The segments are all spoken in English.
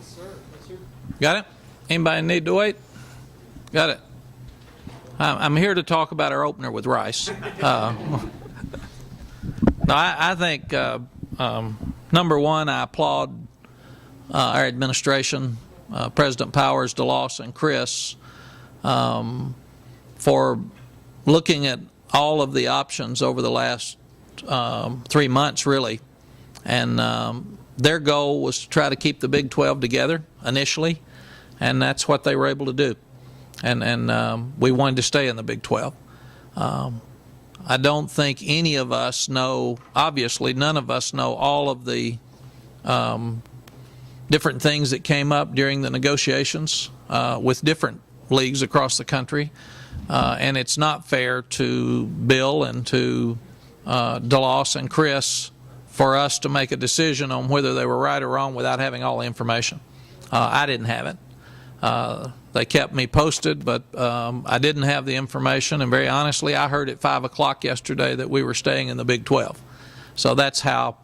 sir. Yes, sir. Got it? Anybody need to wait? Got it. I'm here to talk about our opener with Rice. No, I think, number one, I applaud our administration, President Powers, DeLoss, and Chris, for looking at all of the options over the last 3 months, really. And their goal was to try to keep the Big 12 together initially, and that's what they were able to do. And we wanted to stay in the Big 12. I don't think any of us know, obviously none of us know all of the different things that came up during the negotiations with different leagues across the country. And it's not fair to Bill and to DeLoss and Chris for us to make a decision on whether they were right or wrong without having all the information. I didn't have it. They kept me posted, but I didn't have the information, and very honestly, I heard at 5 o'clock yesterday that we were staying in the Big 12. So that's how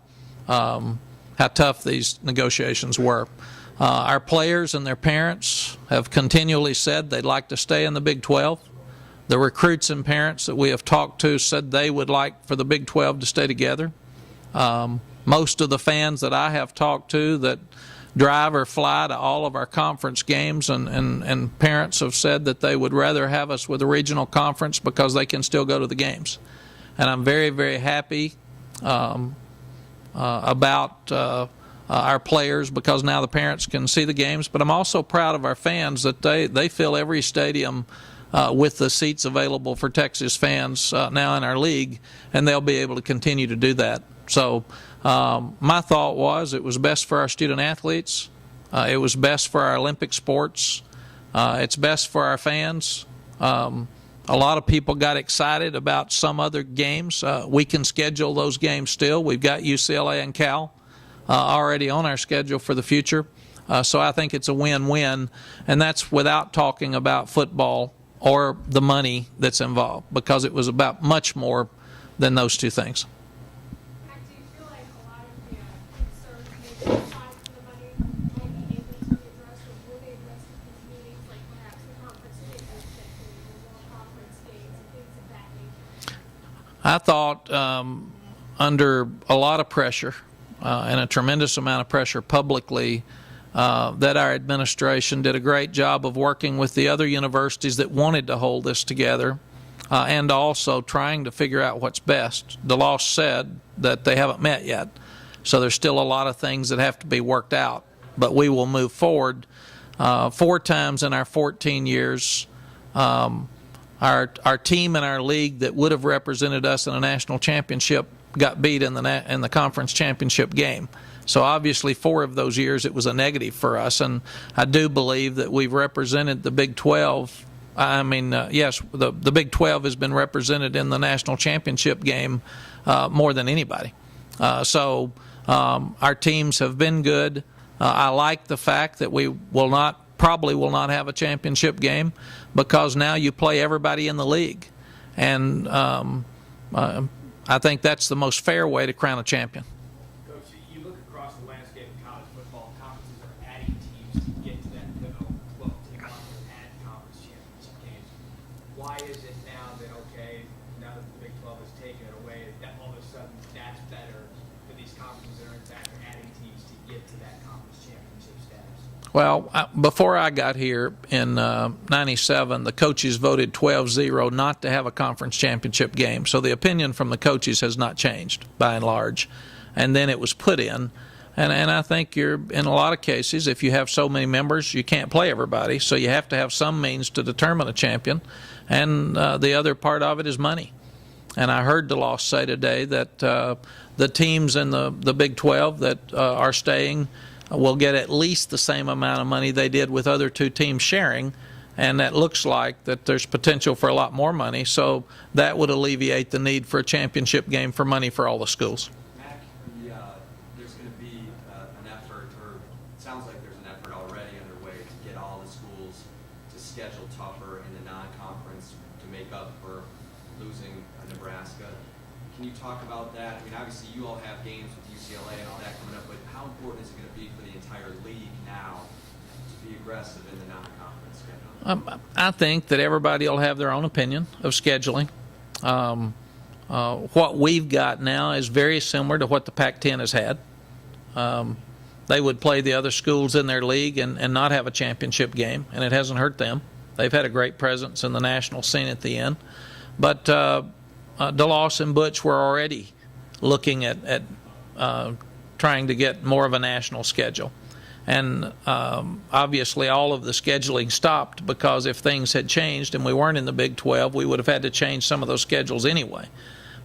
tough these negotiations were. Our players and their parents have continually said they'd like to stay in the Big 12. The recruits and parents that we have talked to said they would like for the Big 12 to stay together. Most of the fans that I have talked to that drive or fly to all of our conference games and parents have said that they would rather have us with a regional conference because they can still go to the games. And I'm very, very happy about our players because now the parents can see the games. But I'm also proud of our fans that they fill every stadium with the seats available for Texas fans now in our league, and they'll be able to continue to do that. So my thought was it was best for our student athletes. It was best for our Olympic sports. It's best for our fans. A lot of people got excited about some other games. We can schedule those games still. We've got UCLA and Cal already on our schedule for the future. So I think it's a win-win, and that's without talking about football or the money that's involved, because it was about much more than those two things. Do you feel like a lot of the concerns maybe aside from the money won't be able to be addressed, or will they address with these meetings, like perhaps the conference schedules, more conference games and things of that nature? I thought under a lot of pressure and a tremendous amount of pressure publicly that our administration did a great job of working with the other universities that wanted to hold this together and also trying to figure out what's best. DeLoss said that they haven't met yet, so there's still a lot of things that have to be worked out, but we will move forward. 4 times in our 14 years, our team in our league that would have represented us in a national championship got beat in the conference championship game. So obviously 4 of those years it was a negative for us, and I do believe that we've represented the Big 12. I mean, yes, the Big 12 has been represented in the national championship game more than anybody. So our teams have been good. I like the fact that we probably will not have a championship game because now you play everybody in the league, and I think that's the most fair way to crown a champion. Coach, you look across the landscape of college football, conferences are adding teams to get to that pivotal 12-team level and add conference championship games. Why is it now that, okay, now that the Big 12 has taken it away, that all of a sudden that's better for these conferences that are in fact adding teams to get to that conference championship status? Well, before I got here in '97, the coaches voted 12-0 not to have a conference championship game. So the opinion from the coaches has not changed by and large. And then it was put in. And I think in a lot of cases, if you have so many members, you can't play everybody. So you have to have some means to determine a champion. And the other part of it is money. And I heard DeLoss say today that the teams in the Big 12 that are staying will get at least the same amount of money they did with other 2 teams sharing, and that looks like that there's potential for a lot more money, so that would alleviate the need for a championship game for money for all the schools. Mac, there's going to be an effort, or it sounds like there's an effort already underway to get all the schools to schedule tougher in the non-conference to make up for losing Nebraska. Can you talk about that? I mean, obviously you all have games with UCLA and all that coming up, but how important is it going to be for the entire league now to be aggressive in the non-conference schedule? I think that everybody will have their own opinion of scheduling. What we've got now is very similar to what the Pac-10 has had. They would play the other schools in their league and not have a championship game, and it hasn't hurt them. They've had a great presence in the national scene at the end. But DeLoss and Butch were already looking at trying to get more of a national schedule. And obviously all of the scheduling stopped because if things had changed and we weren't in the Big 12, we would have had to change some of those schedules anyway.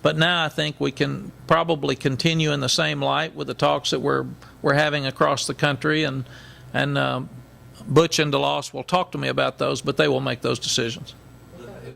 But now I think we can probably continue in the same light with the talks that we're having across the country, and Butch and DeLoss will talk to me about those, but they will make those decisions.